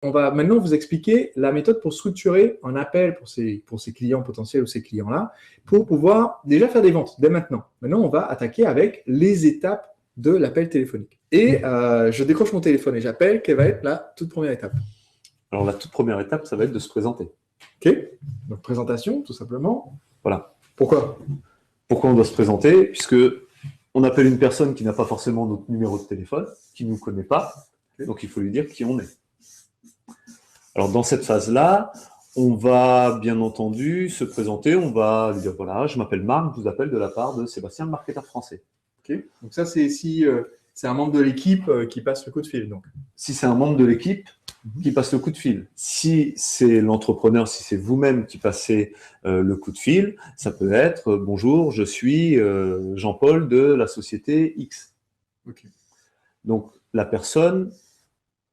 on va maintenant vous expliquer la méthode pour structurer un appel pour ces clients potentiels ou ces clients-là, pour pouvoir déjà faire des ventes dès maintenant. Maintenant, on va attaquer avec les étapes de l'appel téléphonique. Et je décroche mon téléphone et j'appelle. Quelle va être la toute première étape? Alors, la toute première étape, ça va être de se présenter. OK. Donc, présentation, tout simplement. Voilà. Pourquoi on doit se présenter? Puisque on appelle une personne qui n'a pas forcément notre numéro de téléphone, qui ne nous connaît pas. Okay. Donc, il faut lui dire qui on est. Alors, dans cette phase-là, on va bien entendu se présenter. On va lui dire, voilà, je m'appelle Marc, je vous appelle de la part de Sébastien, le marketeur français. Okay. Donc, ça, c'est si c'est un membre de l'équipe qui passe le coup de fil. Donc. Si c'est un membre de l'équipe qui passe le coup de fil. Si c'est l'entrepreneur, si c'est vous-même qui passez le coup de fil, ça peut être « Bonjour, je suis Jean-Paul de la société X ». Okay. Donc, la personne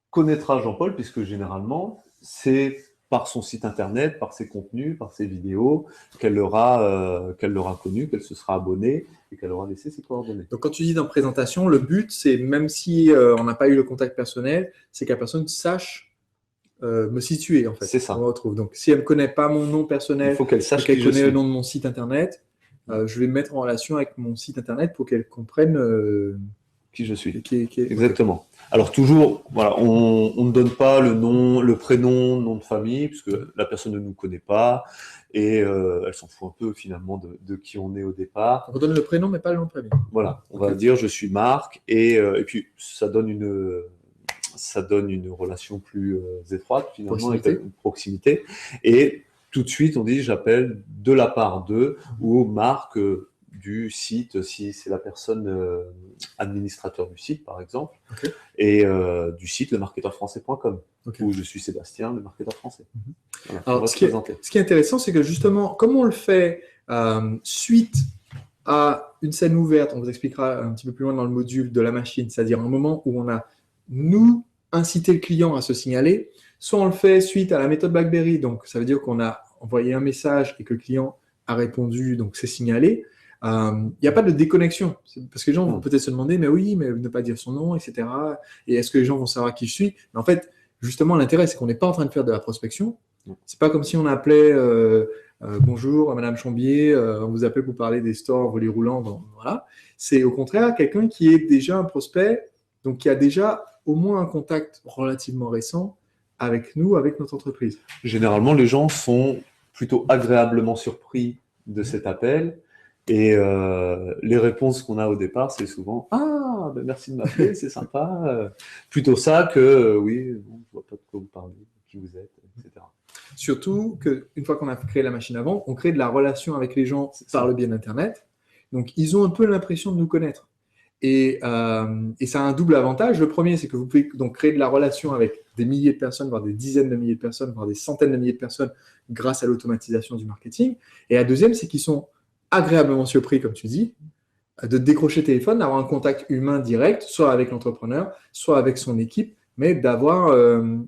connaîtra Jean-Paul puisque généralement, c'est par son site internet, par ses contenus, par ses vidéos, qu'elle l'aura connu, qu'elle se sera abonnée et qu'elle aura laissé ses coordonnées. Donc, quand tu dis dans présentation, le but, c'est même si on n'a pas eu le contact personnel, c'est que la personne sache me situer, en fait. C'est ça. On retrouve. Donc, si elle ne me connaît pas mon nom personnel, il faut qu'elle sache qu'elle connaît le nom de mon site internet, je vais me mettre en relation avec mon site internet pour qu'elle comprenne qui je suis. Exactement. Alors toujours, voilà, on ne donne pas le nom, le prénom, le nom de famille, puisque la personne ne nous connaît pas et elle s'en fout un peu finalement de qui on est au départ. On donne le prénom, mais pas le nom de famille. Voilà, on va dire je suis Marc et puis ça donne une relation plus étroite finalement, avec une proximité. Et tout de suite, on dit j'appelle de la part de ou Marc du site, si c'est la personne administrateur du site, par exemple, et du site lemarketeurfrançais.com, où je suis Sébastien, le marketeur français. Voilà, alors, ce qui est intéressant, c'est que justement, comme on le fait suite à une scène ouverte, on vous expliquera un petit peu plus loin dans le module de la machine, c'est-à-dire un moment où on a, nous, incité le client à se signaler, soit on le fait suite à la méthode BlackBerry, donc ça veut dire qu'on a envoyé un message et que le client a répondu, donc c'est signalé. Il n'y a pas de déconnexion, parce que les gens vont peut-être se demander, mais oui, mais ne pas dire son nom, etc. Et est-ce que les gens vont savoir qui je suis? Mais en fait, justement, l'intérêt, c'est qu'on n'est pas en train de faire de la prospection. C'est pas comme si on appelait bonjour, Madame Chambier, on vous appelle pour parler des stores volets roulants. Voilà. C'est au contraire quelqu'un qui est déjà un prospect, donc qui a déjà au moins un contact relativement récent avec nous, avec notre entreprise. Généralement, les gens sont plutôt agréablement surpris de cet appel. Et les réponses qu'on a au départ, c'est souvent « Ah, ben merci de m'appeler, c'est sympa. » Plutôt ça que « Oui, bon, je vois pas de quoi vous parlez, qui vous êtes, etc. » Surtout qu'une fois qu'on a créé la machine avant, on crée de la relation avec les gens par le biais d'Internet. Donc, ils ont un peu l'impression de nous connaître. Et ça a un double avantage. Le premier, c'est que vous pouvez donc créer de la relation avec des milliers de personnes, voire des dizaines de milliers de personnes, voire des centaines de milliers de personnes grâce à l'automatisation du marketing. Et la deuxième, c'est qu'ils sont agréablement surpris, comme tu dis, de décrocher le téléphone, d'avoir un contact humain direct, soit avec l'entrepreneur, soit avec son équipe, mais d'avoir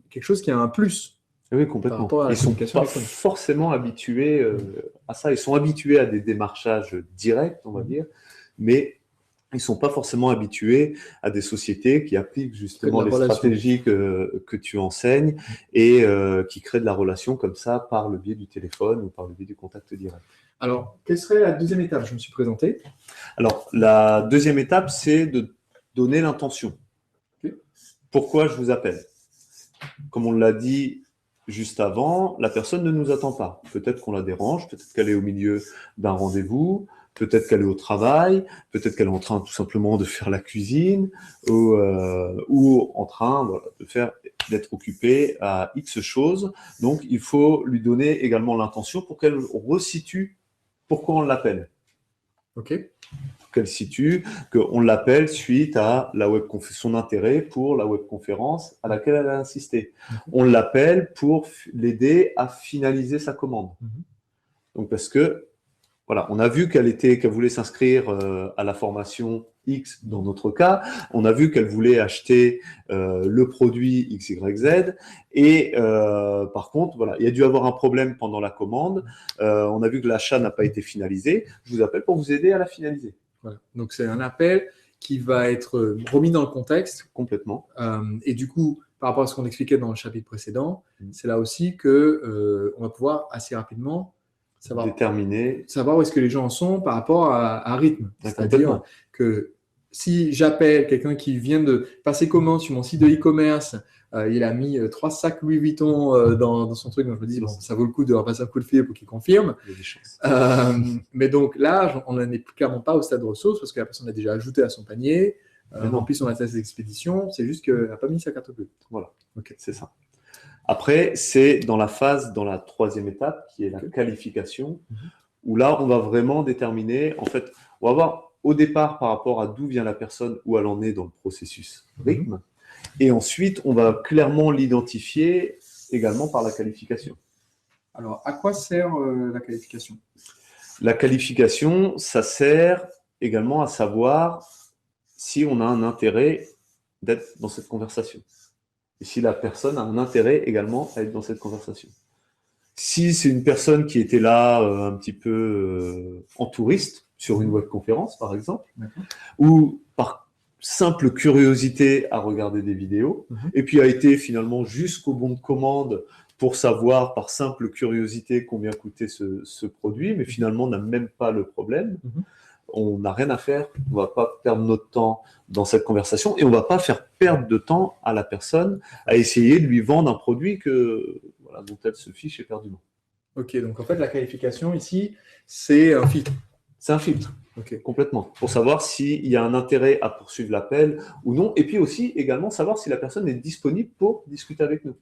quelque chose qui a un plus. Oui, complètement. Ils ne sont pas forcément habitués à ça. Ils sont habitués à des démarchages directs, on va dire, mais ils ne sont pas forcément habitués à des sociétés qui appliquent justement les stratégies que tu enseignes et qui créent de la relation comme ça par le biais du téléphone ou par le biais du contact direct. Alors, quelle serait la deuxième étape? Je me suis présenté. Alors, la deuxième étape, c'est de donner l'intention. Pourquoi je vous appelle? Comme on l'a dit juste avant, la personne ne nous attend pas. Peut-être qu'on la dérange, peut-être qu'elle est au milieu d'un rendez-vous, peut-être qu'elle est au travail, peut-être qu'elle est en train tout simplement de faire la cuisine ou en train d'être occupée à X choses. Donc, il faut lui donner également l'intention pour qu'elle resitue pourquoi on l'appelle. OK. Qu'elle situe, qu'on l'appelle suite à son intérêt pour la webconférence à laquelle elle a insisté. On l'appelle pour l'aider à finaliser sa commande. Donc, parce que, voilà, on a vu qu'elle voulait s'inscrire à la formation X dans notre cas, on a vu qu'elle voulait acheter le produit XYZ et par contre, voilà, il y a dû avoir un problème pendant la commande, on a vu que l'achat n'a pas été finalisé, je vous appelle pour vous aider à la finaliser. Voilà. Donc, c'est un appel qui va être remis dans le contexte. Complètement. Et du coup, par rapport à ce qu'on expliquait dans le chapitre précédent, c'est là aussi qu'on va pouvoir assez rapidement savoir où est-ce que les gens en sont par rapport à rythme. C'est-à-dire que si j'appelle quelqu'un qui vient de passer commande sur mon site de e-commerce, il a mis 3 sacs Louis Vuitton dans son truc, donc je me dis, bon, ça vaut le coup de leur passer un coup de fil pour qu'il confirme. Il y a des chances. Mais donc là, on n'en est clairement pas au stade de ressources parce que la personne a déjà ajouté à son panier, rempli son attestation d'expédition, c'est juste qu'elle n'a pas mis sa carte bleue. Voilà, c'est ça. Après, c'est dans la troisième étape, qui est la qualification, où là, on va vraiment déterminer, en fait, on va voir au départ par rapport à d'où vient la personne, où elle en est dans le processus rythme, et ensuite, on va clairement l'identifier également par la qualification. Alors, à quoi sert la qualification? La qualification, ça sert également à savoir si on a un intérêt d'être dans cette conversation. Et si la personne a un intérêt également à être dans cette conversation. Si c'est une personne qui était là un petit peu en touriste, sur une webconférence par exemple, ou par simple curiosité à regarder des vidéos, et puis a été finalement jusqu'au bon de commande pour savoir par simple curiosité combien coûtait ce produit, mais finalement n'a même pas le problème, on n'a rien à faire, on ne va pas perdre notre temps dans cette conversation et on ne va pas faire perdre de temps à la personne à essayer de lui vendre un produit dont elle se fiche éperdument. Ok, donc en fait la qualification ici, c'est un filtre. C'est un filtre, complètement, pour savoir s'il y a un intérêt à poursuivre l'appel ou non, et puis aussi également savoir si la personne est disponible pour discuter avec nous.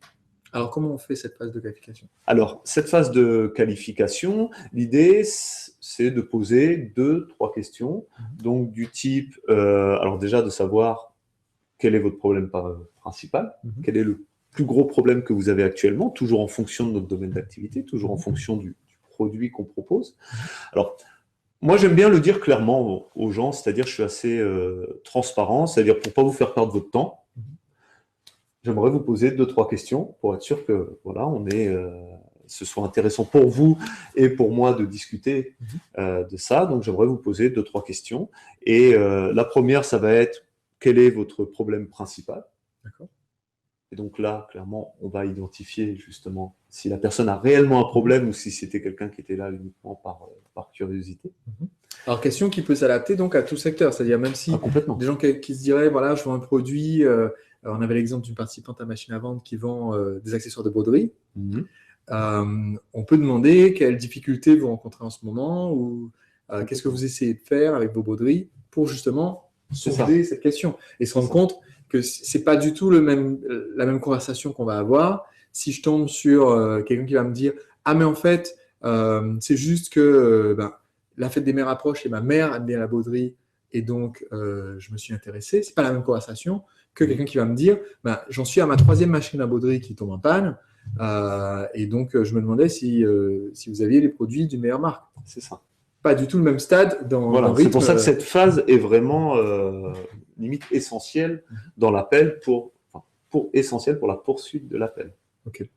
Alors, comment on fait cette phase de qualification? Alors, cette phase de qualification, l'idée, c'est de poser 2-3 questions, donc du type, alors déjà de savoir quel est votre problème principal, quel est le plus gros problème que vous avez actuellement, toujours en fonction de notre domaine d'activité, toujours en fonction du produit qu'on propose. Alors, moi, j'aime bien le dire clairement aux gens, c'est-à-dire je suis assez transparent, c'est-à-dire pour ne pas vous faire perdre votre temps, j'aimerais vous poser 2-3 questions pour être sûr que ce soit intéressant pour vous et pour moi de discuter de ça. Donc, j'aimerais vous poser 2-3 questions. Et la première, ça va être quel est votre problème principal? D'accord. Et donc là, clairement, on va identifier justement si la personne a réellement un problème ou si c'était quelqu'un qui était là uniquement par curiosité. Alors, question qui peut s'adapter donc à tout secteur, c'est-à-dire même si des gens qui se diraient, voilà, je vends un produit, on avait l'exemple d'une participante à machine à vendre qui vend des accessoires de broderie. On peut demander quelles difficultés vous rencontrez en ce moment ou qu'est-ce que vous essayez de faire avec vos broderies pour justement soulever cette question et se rendre compte que c'est pas du tout la même conversation qu'on va avoir. Si je tombe sur quelqu'un qui va me dire « Ah, mais en fait, c'est juste que la fête des mères approche et ma mère aime bien la broderie et donc je me suis intéressé », c'est pas la même conversation que quelqu'un qui va me dire « J'en suis à ma 3e machine à broderie qui tombe en panne et donc je me demandais si vous aviez les produits d'une meilleure marque. » C'est ça. Pas du tout le même stade dans le rythme. C'est pour ça que cette phase est vraiment limite essentielle dans l'appel essentielle pour la poursuite de l'appel. Ok.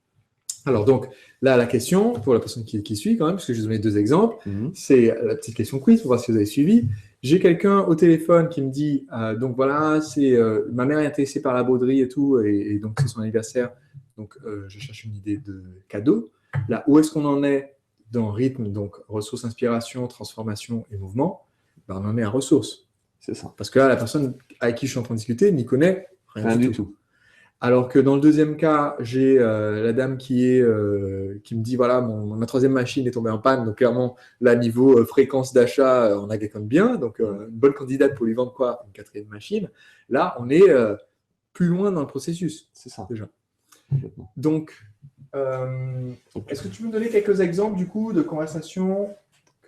Alors donc là, la question pour la personne qui suit quand même, parce que je vais vous donner 2 exemples, c'est la petite question quiz pour voir si vous avez suivi. J'ai quelqu'un au téléphone qui me dit donc voilà, ma mère est intéressée par la broderie et tout, et donc c'est son anniversaire, donc je cherche une idée de cadeau. Là, où est-ce qu'on en est dans rythme, donc ressources, inspiration, transformation et mouvement? On en est à ressources. C'est ça. Parce que là, la personne avec qui je suis en train de discuter n'y connaît rien du tout. Alors que dans le 2e cas, j'ai la dame qui me dit voilà, ma 3e machine est tombée en panne, donc clairement, là, niveau fréquence d'achat, on a quelqu'un de bien, donc une bonne candidate pour lui vendre quoi? Une 4e machine. Là, on est plus loin dans le processus. C'est ça. Déjà. Donc, est-ce que tu peux me donner quelques exemples du coup de conversations?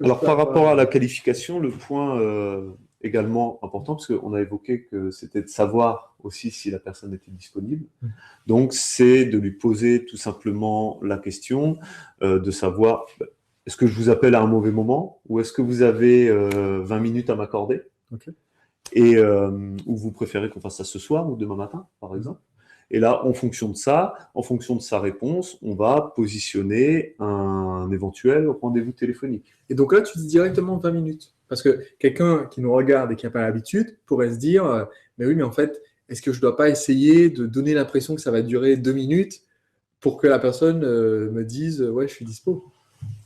Alors, par rapport à la qualification, le point également important, parce qu'on a évoqué que c'était de savoir aussi si la personne était disponible. Donc, c'est de lui poser tout simplement la question de savoir, est-ce que je vous appelle à un mauvais moment ou est-ce que vous avez 20 minutes à m'accorder? Et ou vous préférez qu'on fasse ça ce soir ou demain matin, par exemple? Et là, en fonction de ça, en fonction de sa réponse, on va positionner un éventuel rendez-vous téléphonique. Et donc là, tu dis directement 20 minutes. Parce que quelqu'un qui nous regarde et qui n'a pas l'habitude pourrait se dire mais oui, mais en fait, est-ce que je ne dois pas essayer de donner l'impression que ça va durer 2 minutes pour que la personne me dise ouais, je suis dispo.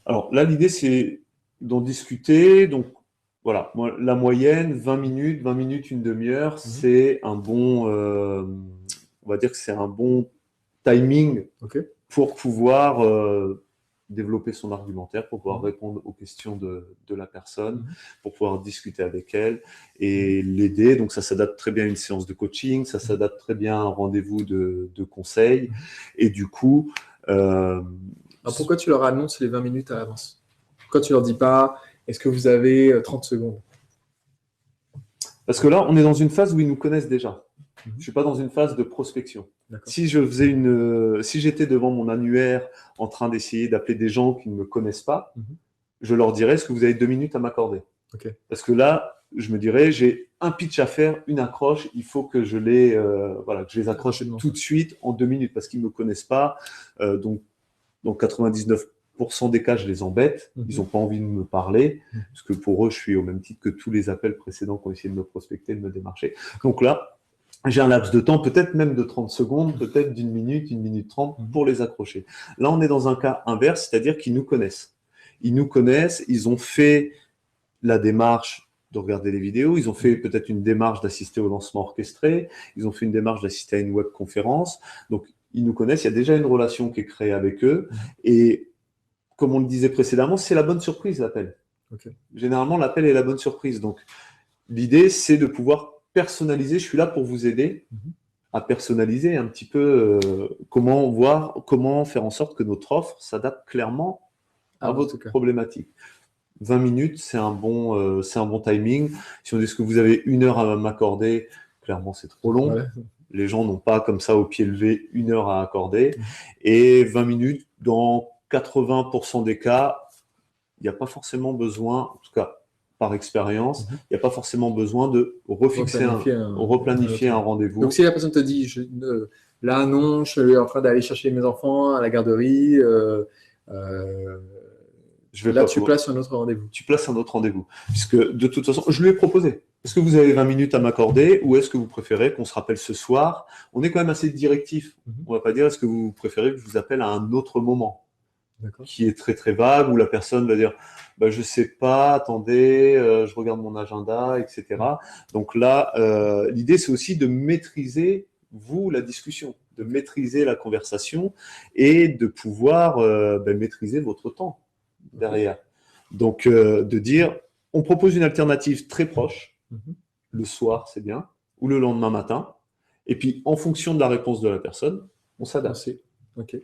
Alors là, l'idée, c'est d'en discuter. Donc, voilà, moi, la moyenne, 20 minutes, une demi-heure, c'est un bon, on va dire que c'est un bon timing Ok. pour pouvoir développer son argumentaire, pour pouvoir répondre aux questions de la personne, pour pouvoir discuter avec elle et l'aider. Donc ça s'adapte très bien à une séance de coaching, ça s'adapte très bien à un rendez-vous de conseil. Et du coup... Alors pourquoi tu leur annonces les 20 minutes à l'avance? Pourquoi tu leur dis pas, est-ce que vous avez 30 secondes? Parce que là, on est dans une phase où ils nous connaissent déjà. Je ne suis pas dans une phase de prospection. Si j'étais devant mon annuaire en train d'essayer d'appeler des gens qui ne me connaissent pas, je leur dirais, est-ce que vous avez 2 minutes à m'accorder? Parce que là, je me dirais, j'ai un pitch à faire, une accroche, il faut que je les accroche tout de suite en 2 minutes parce qu'ils ne me connaissent pas. Donc 99% des cas, je les embête. Ils n'ont pas envie de me parler, parce que pour eux, je suis au même titre que tous les appels précédents qui ont essayé de me prospecter, de me démarcher. Donc là, j'ai un laps de temps, peut-être même de 30 secondes, peut-être d'une minute, 1 minute 30 pour les accrocher. Là, on est dans un cas inverse, c'est-à-dire qu'ils nous connaissent. Ils nous connaissent, ils ont fait la démarche de regarder les vidéos, ils ont fait peut-être une démarche d'assister au lancement orchestré, ils ont fait une démarche d'assister à une webconférence. Donc, ils nous connaissent, il y a déjà une relation qui est créée avec eux. Et comme on le disait précédemment, c'est la bonne surprise, l'appel. Généralement, l'appel est la bonne surprise. Donc, l'idée, c'est de pouvoir personnaliser. Je suis là pour vous aider à personnaliser un petit peu comment faire en sorte que notre offre s'adapte clairement à votre problématique. 20 minutes, c'est un bon timing. Si on dit que vous avez 1 heure à m'accorder, clairement, c'est trop long. Ouais. Les gens n'ont pas comme ça au pied levé 1 heure à accorder. Et 20 minutes, dans 80% des cas, il n'y a pas forcément besoin, en tout cas par expérience, il n'y a pas forcément besoin de replanifier un rendez-vous. Donc si la personne te dit, là non, je suis en train d'aller chercher mes enfants à la garderie, tu places un autre rendez-vous. Tu places un autre rendez-vous. Puisque de toute façon, je lui ai proposé. Est-ce que vous avez 20 minutes à m'accorder ou est-ce que vous préférez qu'on se rappelle ce soir? On est quand même assez directif. On ne va pas dire est-ce que vous préférez que je vous appelle à un autre moment qui est très très vague où la personne va dire je ne sais pas, attendez, je regarde mon agenda, etc. Donc là, l'idée c'est aussi de maîtriser la discussion, de maîtriser la conversation et de pouvoir maîtriser votre temps derrière. Donc, de dire, on propose une alternative très proche, le soir, c'est bien, ou le lendemain matin, et puis en fonction de la réponse de la personne, on s'adapte. Ok.